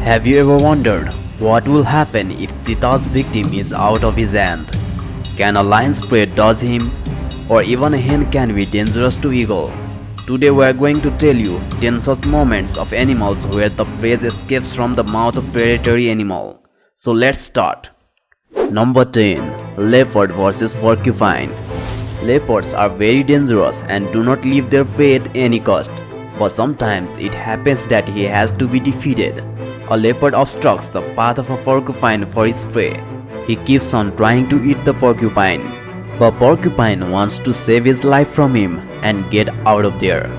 Have you ever wondered what will happen if cheetah's victim is out of his hand? Can a lion's prey dodge him? Or even a hen can be dangerous to eagle? Today we are going to tell you 10 such moments of animals where the prey escapes from the mouth of predatory animal. So let's start. Number 10. Leopard vs Porcupine. Leopards are very dangerous and do not leave their prey at any cost. But sometimes it happens that he has to be defeated. A leopard obstructs the path of a porcupine for his prey. He keeps on trying to eat the porcupine, but porcupine wants to save his life from him and get out of there.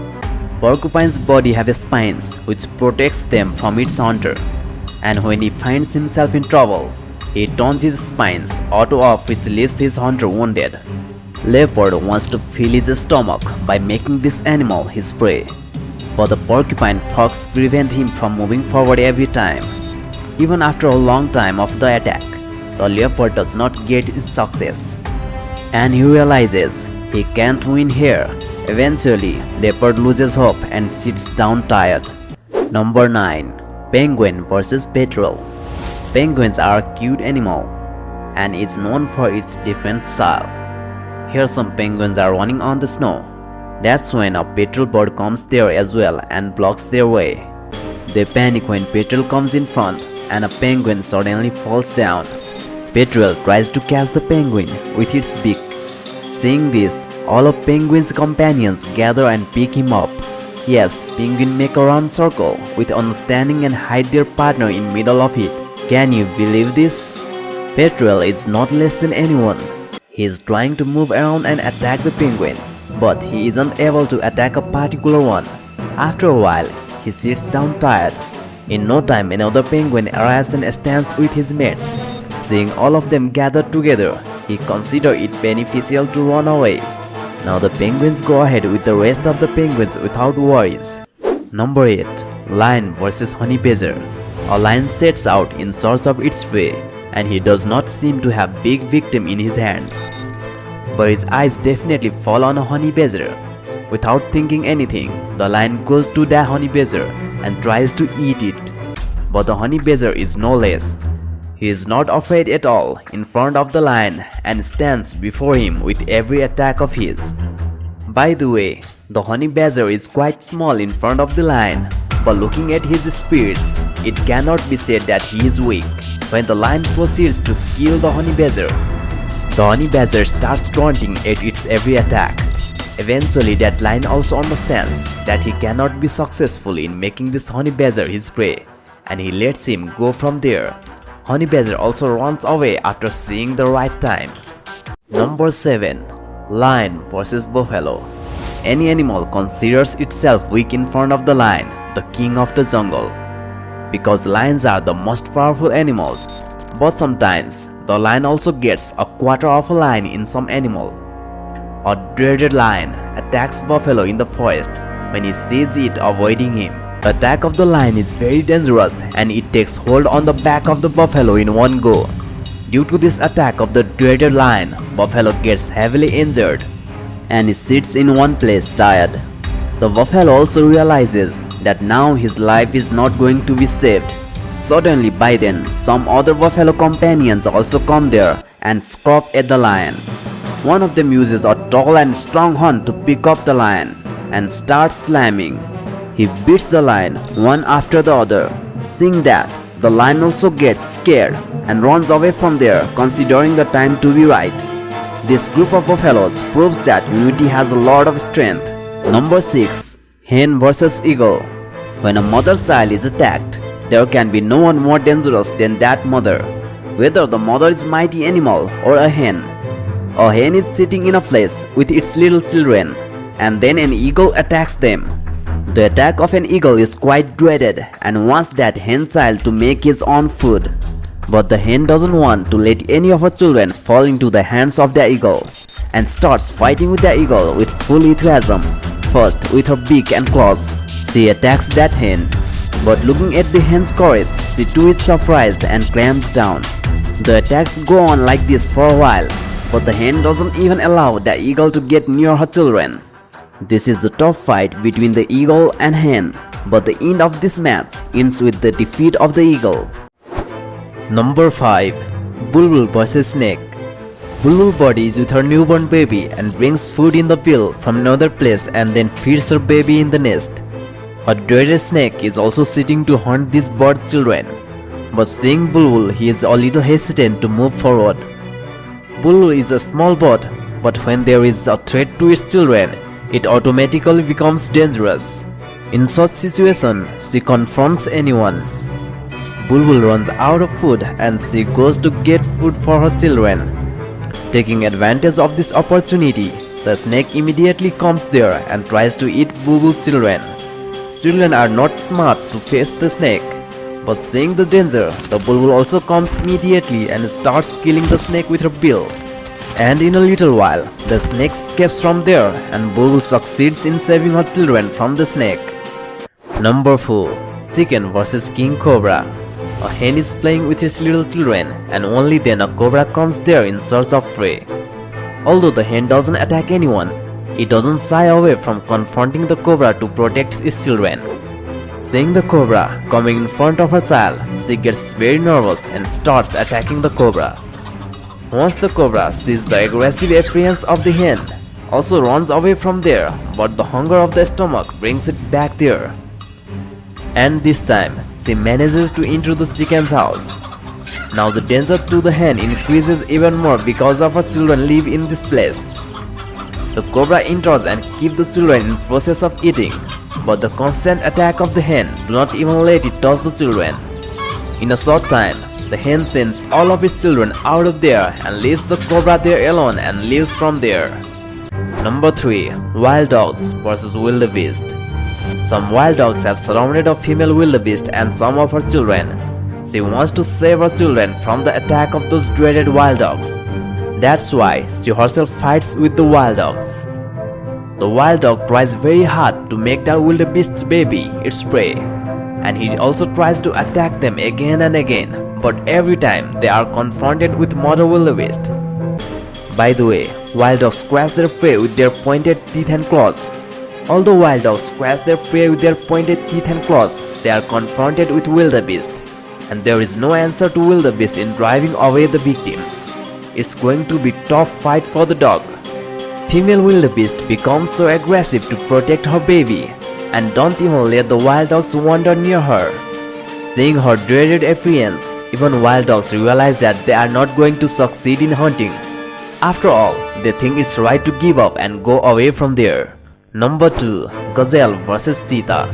Porcupine's body have spines which protects them from its hunter, and when he finds himself in trouble, he turns his spines auto off, which leaves his hunter wounded. Leopard wants to fill his stomach by making this animal his prey, but the porcupine forks prevent him from moving forward every time. Even after a long time of the attack, the leopard does not get its success, and he realizes he can't win here. Eventually, leopard loses hope and sits down tired. Number 9. Penguin vs Petrel. Penguins are a cute animal and is known for its different style. Here some penguins are running on the snow. That's when a petrel bird comes there as well and blocks their way. They panic when petrel comes in front and a penguin suddenly falls down. Petrel tries to catch the penguin with its beak. Seeing this, all of penguin's companions gather and pick him up. Yes, penguins make a round circle with understanding and hide their partner in middle of it. Can you believe this? Petrel is not less than anyone. He is trying to move around and attack the penguin, but he isn't able to attack a particular one. After a while, he sits down tired. In no time, another penguin arrives and stands with his mates. Seeing all of them gathered together, he considers it beneficial to run away. Now the penguins go ahead with the rest of the penguins without worries. Number 8. Lion vs Honey Badger. A lion sets out in search of its prey, and he does not seem to have big victim in his hands. But his eyes definitely fall on a honey badger. Without thinking anything, the lion goes to that honey badger and tries to eat it. But the honey badger is no less. He is not afraid at all in front of the lion and stands before him with every attack of his. By the way, the honey badger is quite small in front of the lion, but looking at his spirits, it cannot be said that he is weak. When the lion proceeds to kill the honey badger, the honey badger starts grunting at its every attack. Eventually, that lion also understands that he cannot be successful in making this honey badger his prey, and he lets him go from there. Honey badger also runs away after seeing the right time. Number 7. Lion vs Buffalo. Any animal considers itself weak in front of the lion, the king of the jungle, because lions are the most powerful animals. But sometimes, the lion also gets a quarter of a lion in some animal. A dreaded lion attacks buffalo in the forest when he sees it avoiding him. The attack of the lion is very dangerous and it takes hold on the back of the buffalo in one go. Due to this attack of the dreaded lion, buffalo gets heavily injured and he sits in one place tired. The buffalo also realizes that now his life is not going to be saved. Suddenly by then, some other buffalo companions also come there and scrap at the lion. One of them uses a tall and strong horn to pick up the lion and starts slamming. He beats the lion one after the other. Seeing that, the lion also gets scared and runs away from there, considering the time to be right. This group of buffaloes proves that unity has a lot of strength. Number 6. Hen vs Eagle. When a mother child is attacked, there can be no one more dangerous than that mother. Whether the mother is a mighty animal or a hen is sitting in a place with its little children, and then an eagle attacks them. The attack of an eagle is quite dreaded and wants that hen child to make his own food. But the hen doesn't want to let any of her children fall into the hands of the eagle and starts fighting with the eagle with full enthusiasm. First, with her beak and claws, she attacks that hen. But looking at the hen's courage, she too is surprised and clamps down. The attacks go on like this for a while, but the hen doesn't even allow the eagle to get near her children. This is the tough fight between the eagle and hen, but the end of this match ends with the defeat of the eagle. Number 5. Bulbul vs Snake. Bulbul bodies with her newborn baby and brings food in the bill from another place and then feeds her baby in the nest. A dreaded snake is also sitting to hunt these bird children, but seeing Bulbul, he is a little hesitant to move forward. Bulbul is a small bird, but when there is a threat to its children, it automatically becomes dangerous. In such situation, she confronts anyone. Bulbul runs out of food and she goes to get food for her children. Taking advantage of this opportunity, the snake immediately comes there and tries to eat Bulbul's children. Children are not smart to face the snake, but seeing the danger, the Bulbul also comes immediately and starts killing the snake with her bill. And in a little while, the snake escapes from there and Bulbul succeeds in saving her children from the snake. Number 4. Chicken vs King Cobra. A hen is playing with his little children and only then a cobra comes there in search of prey. Although the hen doesn't attack anyone, it doesn't shy away from confronting the cobra to protect its children. Seeing the cobra coming in front of her child, she gets very nervous and starts attacking the cobra. Once the cobra sees the aggressive appearance of the hen, also runs away from there, but the hunger of the stomach brings it back there. And this time, she manages to enter the chicken's house. Now the danger to the hen increases even more because of her children live in this place. The cobra enters and keeps the children in process of eating, but the constant attack of the hen do not even let it touch the children. In a short time, the hen sends all of its children out of there and leaves the cobra there alone and leaves from there. Number 3. Wild dogs vs Wildebeest. Some wild dogs have surrounded a female wildebeest and some of her children. She wants to save her children from the attack of those dreaded wild dogs. That's why she herself fights with the wild dogs. The wild dog tries very hard to make the wildebeest's baby its prey, and he also tries to attack them again and again, but every time they are confronted with mother wildebeest. By the way, wild dogs squash their prey with their pointed teeth and claws. Although wild dogs squash their prey with their pointed teeth and claws, they are confronted with wildebeest, and there is no answer to wildebeest in driving away the victim. It's going to be a tough fight for the dog. Female wildebeest becomes so aggressive to protect her baby and don't even let the wild dogs wander near her. Seeing her dreaded appearance, even wild dogs realize that they are not going to succeed in hunting. After all, they think it's right to give up and go away from there. Number 2. Gazelle vs Cheetah.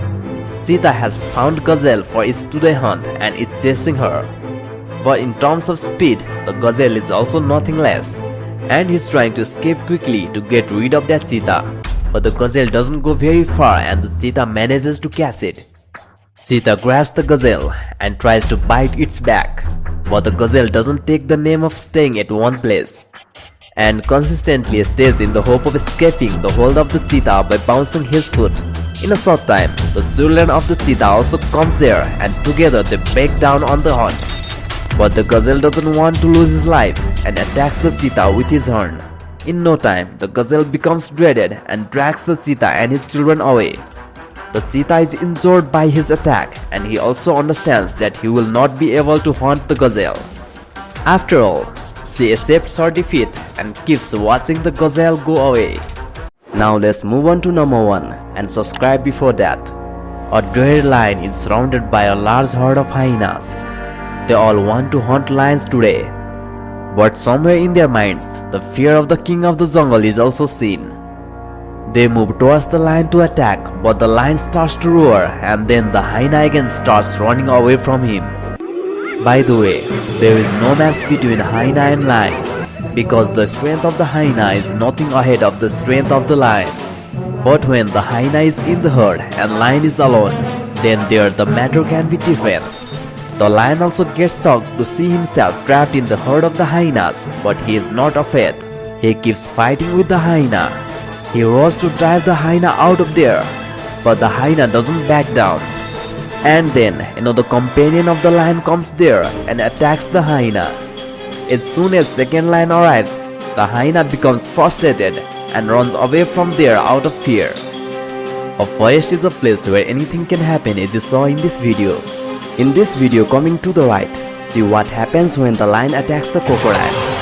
Cheetah has found Gazelle for its today hunt and is chasing her. But in terms of speed, the gazelle is also nothing less, and he's trying to escape quickly to get rid of that cheetah. But the gazelle doesn't go very far and the cheetah manages to catch it. Cheetah grabs the gazelle and tries to bite its back, but the gazelle doesn't take the name of staying at one place, and consistently stays in the hope of escaping the hold of the cheetah by bouncing his foot. In a short time, the children of the cheetah also comes there and together they break down on the hunt. But the gazelle doesn't want to lose his life and attacks the cheetah with his horn. In no time, the gazelle becomes dreaded and drags the cheetah and his children away. The cheetah is injured by his attack and he also understands that he will not be able to hunt the gazelle. After all, she accepts her defeat and keeps watching the gazelle go away. Now let's move on to number 1 and subscribe before that. A dreaded lion is surrounded by a large herd of hyenas. They all want to hunt lions today, but somewhere in their minds, the fear of the king of the jungle is also seen. They move towards the lion to attack, but the lion starts to roar and then the hyena again starts running away from him. By the way, there is no match between hyena and lion, because the strength of the hyena is nothing ahead of the strength of the lion. But when the hyena is in the herd and lion is alone, then there the matter can be different. The lion also gets shocked to see himself trapped in the herd of the hyenas, but he is not afraid. He keeps fighting with the hyena. He roars to drive the hyena out of there, but the hyena doesn't back down. And then another companion of the lion comes there and attacks the hyena. As soon as second lion arrives, the hyena becomes frustrated and runs away from there out of fear. A forest is a place where anything can happen, as you saw in this video. In this video coming to the right, see what happens when the lion attacks the crocodile.